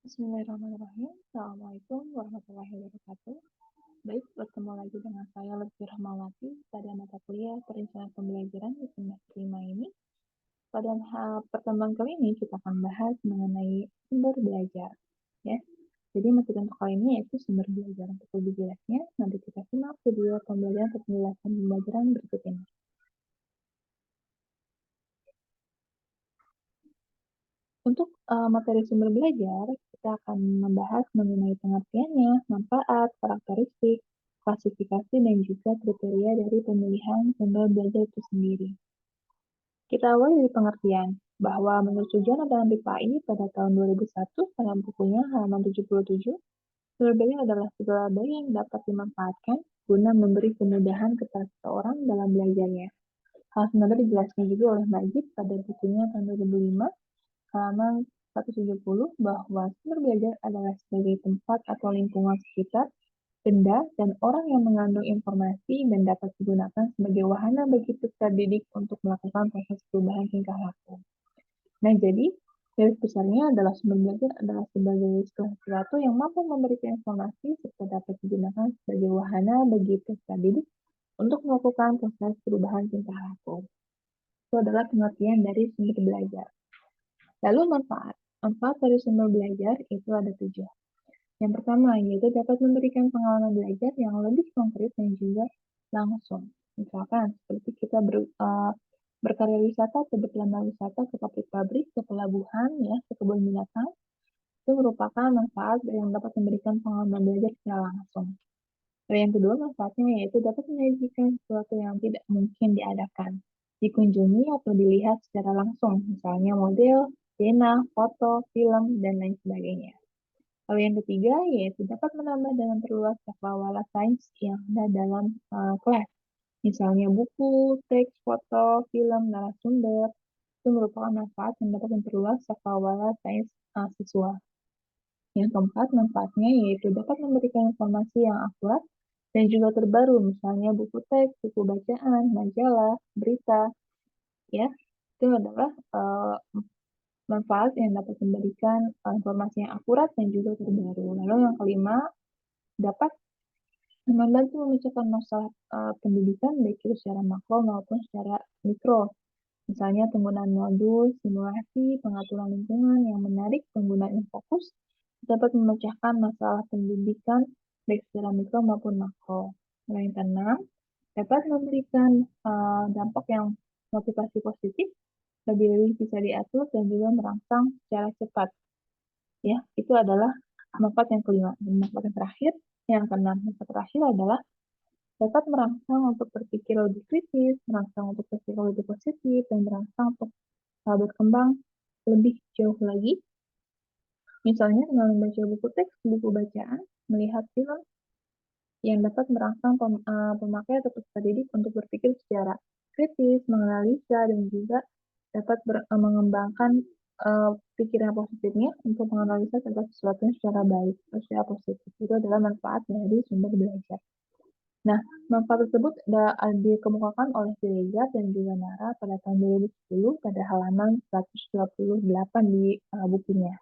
Bismillahirrahmanirrahim. Assalamualaikum warahmatullahi wabarakatuh. Baik, bertemu lagi dengan saya Lutfi Rahmawati pada mata kuliah Perencanaan Pembelajaran di semester 5 ini. Pada pertemuan kali ini kita akan bahas mengenai sumber belajar. Ya. Jadi materi untuk kali ini yaitu sumber belajar. Untuk lebih jelasnya, nanti kita simak video pembelajaran atau penjelasan pembelajaran berikut ini. Untuk materi sumber belajar, kita akan membahas mengenai pengertiannya, manfaat, karakteristik, klasifikasi, dan juga kriteria dari pemilihan sumber belajar itu sendiri. Kita awali dari pengertian, bahwa menurut Sujono dan Ripai pada tahun 2001 dalam bukunya halaman 77, sumber belajar adalah segala daya yang dapat dimanfaatkan guna memberi kemudahan kepada seseorang dalam belajarnya. Hal senada dijelaskan juga oleh Majid pada bukunya tahun 2005 halaman 170 bahwa sumber belajar adalah sebagai tempat atau lingkungan sekitar, benda, dan orang yang mengandung informasi dan dapat digunakan sebagai wahana bagi peserta didik untuk melakukan proses perubahan tingkah laku. Nah, jadi garis besarnya adalah sumber belajar adalah sebagai sesuatu yang mampu memberikan informasi serta dapat digunakan sebagai wahana bagi peserta didik untuk melakukan proses perubahan tingkah laku. Itu adalah pengertian dari sumber belajar. Lalu manfaat. Manfaat dari sumber belajar itu ada 7. Yang pertama, yaitu dapat memberikan pengalaman belajar yang lebih konkret dan juga langsung. Misalkan, seperti kita berkarya wisata ke berkelana wisata ke pabrik-pabrik, ke pelabuhan, ya, ke kebun binatang, itu merupakan manfaat yang dapat memberikan pengalaman belajar secara langsung. Lalu yang kedua, manfaatnya yaitu dapat menyajikan sesuatu yang tidak mungkin diadakan, dikunjungi atau dilihat secara langsung, misalnya model, skena, foto, film, dan lain sebagainya. Lalu yang ketiga, yaitu dapat menambah dan memperluas cakrawala sains yang ada dalam kelas. Misalnya buku, teks, foto, film, narasumber, itu merupakan manfaat yang dapat memperluas cakrawala sains siswa. Yang keempat, manfaatnya yaitu dapat memberikan informasi yang akurat dan juga terbaru, misalnya buku teks, buku bacaan, majalah, berita, ya, itu adalah manfaat yang dapat memberikan informasi yang akurat dan juga terbaru. Lalu yang kelima, dapat membantu memecahkan masalah pendidikan baik itu secara makro maupun secara mikro. Misalnya penggunaan modul, simulasi, pengaturan lingkungan yang menarik, penggunaan yang fokus, dapat memecahkan masalah pendidikan baik secara mikro maupun makro. Lalu yang keenam, dapat memberikan dampak yang motivasi positif, lebih bisa diatur dan juga merangsang secara cepat. Ya, itu adalah manfaat yang kelima. Dan manfaat yang terakhir, yang keenam, manfaat terakhir adalah dapat merangsang untuk berpikir lebih kritis, merangsang untuk berpikir lebih positif, dan merangsang untuk berkembang lebih jauh lagi. Misalnya dengan membaca buku teks, buku bacaan, melihat film yang dapat merangsang pemakai atau peserta didik untuk berpikir secara kritis, menganalisa, dan juga dapat mengembangkan pikiran positifnya untuk menganalisa segala sesuatu secara baik, secara positif. Itu adalah manfaat dari sumber belajar. Nah, manfaat tersebut dikemukakan oleh Siregar dan juga Nara pada tahun 2010 pada halaman 128 di bukunya.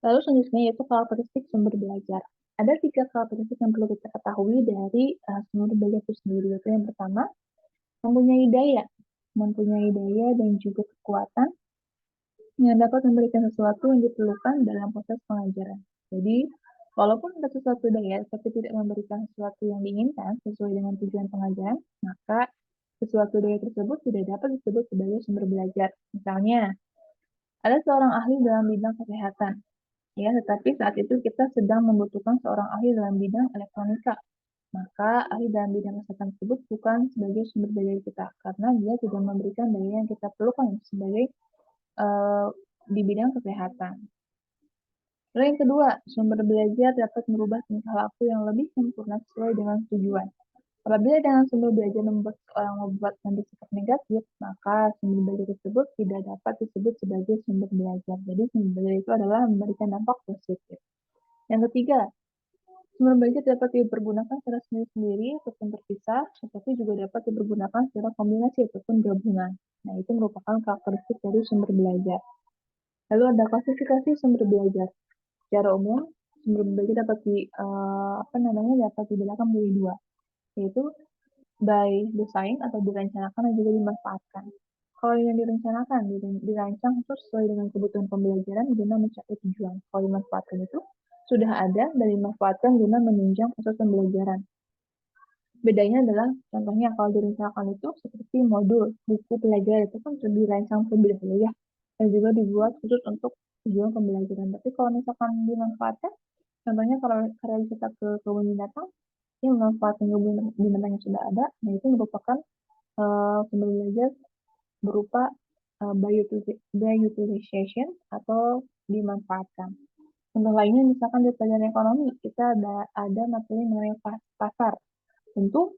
Lalu selanjutnya yaitu karakteristik sumber belajar. Ada 3 karakteristik yang perlu kita ketahui dari sumber belajar itu sendiri. Yaitu yang pertama, mempunyai daya dan juga kekuatan yang dapat memberikan sesuatu yang diperlukan dalam proses pengajaran. Jadi, walaupun ada sesuatu daya, tapi tidak memberikan sesuatu yang diinginkan sesuai dengan tujuan pengajaran, maka sesuatu daya tersebut tidak dapat disebut sebagai sumber belajar. Misalnya, ada seorang ahli dalam bidang kesehatan, ya, tetapi saat itu kita sedang membutuhkan seorang ahli dalam bidang elektronika. Maka ahli dalam bidang kesehatan tersebut bukan sebagai sumber belajar kita, karena dia tidak memberikan daya yang kita perlukan sebagai di bidang kesehatan. Lalu yang kedua, sumber belajar dapat merubah tingkah laku yang lebih sempurna sesuai dengan tujuan. Apabila dengan sumber belajar membuat seorang membuat bersikap negatif, maka sumber belajar tersebut tidak dapat disebut sebagai sumber belajar. Jadi sumber belajar itu adalah memberikan dampak positif. Yang ketiga, sumber belajar dapat dipergunakan secara sendiri-sendiri ataupun terpisah, tetapi juga dapat dipergunakan secara kombinasi ataupun gabungan. Nah, itu merupakan karakteristik dari sumber belajar. Lalu ada klasifikasi sumber belajar. Secara umum, sumber belajar dapat dibedakan menjadi dua, yaitu by design atau direncanakan dan juga dimanfaatkan. Kalau yang direncanakan, dirancang khusus sesuai dengan kebutuhan pembelajaran guna mencapai tujuan. Kalau dimanfaatkan itu sudah ada dan dimanfaatkan guna menunjang proses pembelajaran. Bedanya adalah, contohnya kalau direncanakan itu seperti modul, buku pelajaran itu kan sudah dirancang terlebih dahulu ya, dan juga dibuat khusus untuk tujuan pembelajaran. Tapi kalau misalkan dimanfaatkan, contohnya kalau karya kita ke kebun binatang, ini memanfaatkan kebun binatang yang sudah ada, nah itu merupakan sumber belajar berupa by utilization atau dimanfaatkan. Contoh lainnya misalkan di pelajaran ekonomi, kita ada materi mengenai pasar. Tentu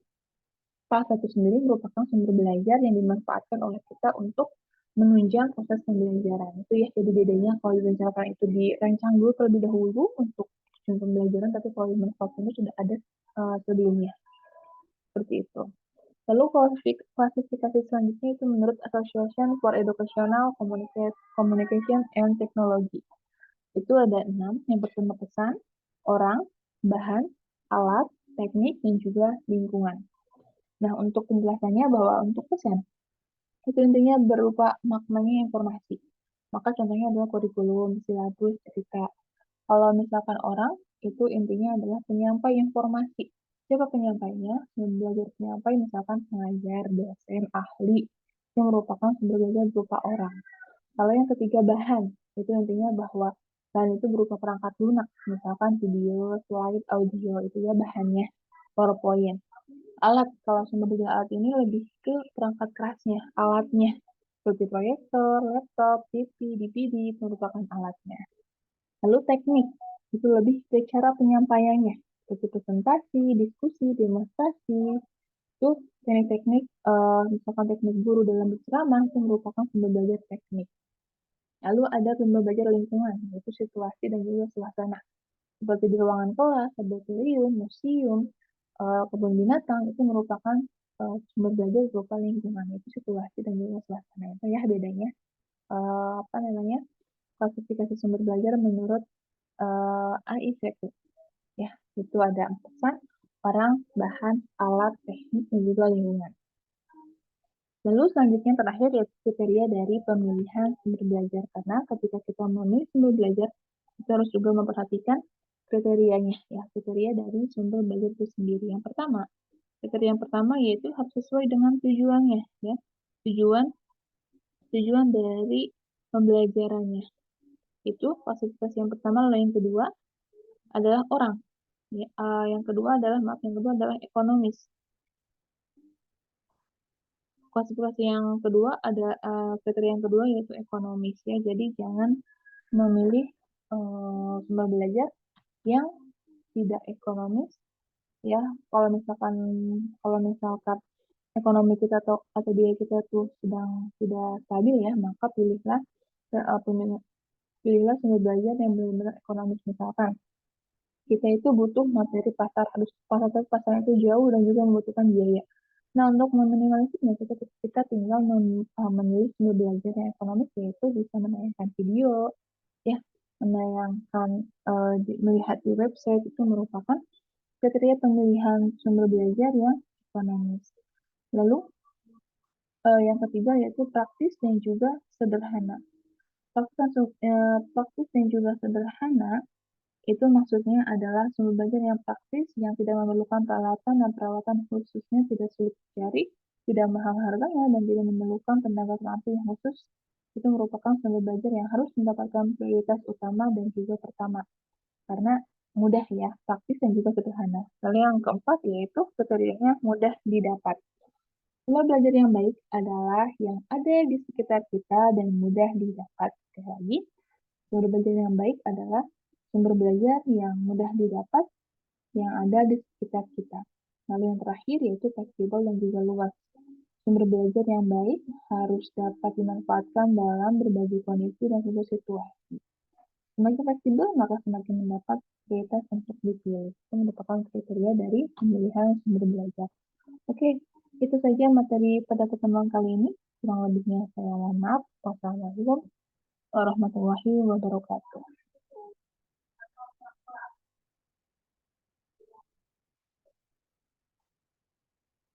pasar itu sendiri merupakan sumber belajar yang dimanfaatkan oleh kita untuk menunjang proses pembelajaran. Itu ya, jadi bedanya kalau direncanakan itu dirancang dulu terlebih dahulu untuk tujuan pembelajaran, tapi kalau dimanfaatkan itu sudah ada sebelumnya. Seperti itu. Lalu klasifikasi selanjutnya itu menurut Association for Educational Communication and Technology. Itu ada 6. Yang pertama pesan, orang, bahan, alat, teknik, dan juga lingkungan. Nah, untuk penjelasannya bahwa untuk pesan, itu intinya berupa maknanya informasi. Maka contohnya adalah kurikulum, silabus, cerita. Kalau misalkan orang, itu intinya adalah penyampai informasi. Siapa penyampainya? Belajar penyampai misalkan pengajar, dosen, ahli, yang merupakan sumber belajar berupa orang. Kalau yang ketiga bahan, itu intinya bahwa bahan itu berupa perangkat lunak, misalkan video, slide, audio, itu ya bahannya, PowerPoint. Alat, kalau sumber belajar alat ini lebih ke perangkat kerasnya, alatnya, seperti proyektor, laptop, TV, DVD, itu merupakan alatnya. Lalu teknik, itu lebih ke cara penyampaiannya, seperti presentasi, diskusi, demonstrasi, itu teknik-teknik, misalkan teknik guru dalam berceramah, itu merupakan sumber belajar teknik. Lalu ada sumber belajar lingkungan, yaitu situasi dan juga suasana. Seperti di ruangan kelas, laboratorium, museum, kebun binatang, itu merupakan sumber belajar berupa lingkungan, yaitu situasi dan juga suasana. Itu ya bedanya, klasifikasi sumber belajar menurut AICT. Ya, itu ada pesan, orang, bahan, alat, teknik, dan juga lingkungan. Lalu selanjutnya terakhir yaitu kriteria dari pemilihan sumber belajar. Karena ketika kita memilih sumber belajar, kita harus juga memperhatikan kriterianya, ya, kriteria dari sumber belajar itu sendiri. Kriteria yang pertama yaitu harus sesuai dengan tujuannya, ya. Tujuan dari pembelajarannya. Itu klasifikasi yang pertama. Lalu yang kedua adalah orang. Ya, yang kedua adalah ekonomis. Klasifikasi yang kedua ada kriteria yang kedua yaitu ekonomis, ya. Jadi jangan memilih sumber belajar yang tidak ekonomis, ya. Kalau misalkan ekonomi kita atau biaya kita tuh sedang tidak stabil, ya, maka pilihlah sumber belajar yang benar-benar ekonomis. Misalkan kita itu butuh materi pasar, harus pasar itu jauh dan juga membutuhkan biaya. Nah, untuk meminimalisirnya, kita tinggal memilih sumber belajar yang ekonomis, yaitu bisa menayangkan video, ya, melihat di website, itu merupakan kriteria pemilihan sumber belajar yang ekonomis. Lalu, yang ketiga yaitu praktis dan juga sederhana. Praktis dan juga sederhana itu maksudnya adalah sumber belajar yang praktis, yang tidak memerlukan peralatan dan perawatan khususnya, tidak sulit dicari, tidak mahal harganya, dan tidak memerlukan tenaga terampil yang khusus. Itu merupakan sumber belajar yang harus mendapatkan prioritas utama dan juga pertama. Karena mudah, ya, praktis dan juga sederhana. Lalu yang keempat yaitu kriterianya mudah didapat. Sumber belajar yang baik adalah yang ada di sekitar kita dan mudah didapat. Sekali lagi, sumber belajar yang baik adalah sumber belajar yang mudah didapat, yang ada di sekitar kita. Lalu yang terakhir yaitu fleksibel dan juga luas. Sumber belajar yang baik harus dapat dimanfaatkan dalam berbagai kondisi dan juga situasi. Semakin fleksibel, maka semakin mendapat prioritas untuk dipilih. Itu merupakan kriteria dari pemilihan sumber belajar. Oke, itu saja materi pada pertemuan kali ini. Kurang lebihnya saya mohon maaf. Wassalamualaikum warahmatullahi wabarakatuh.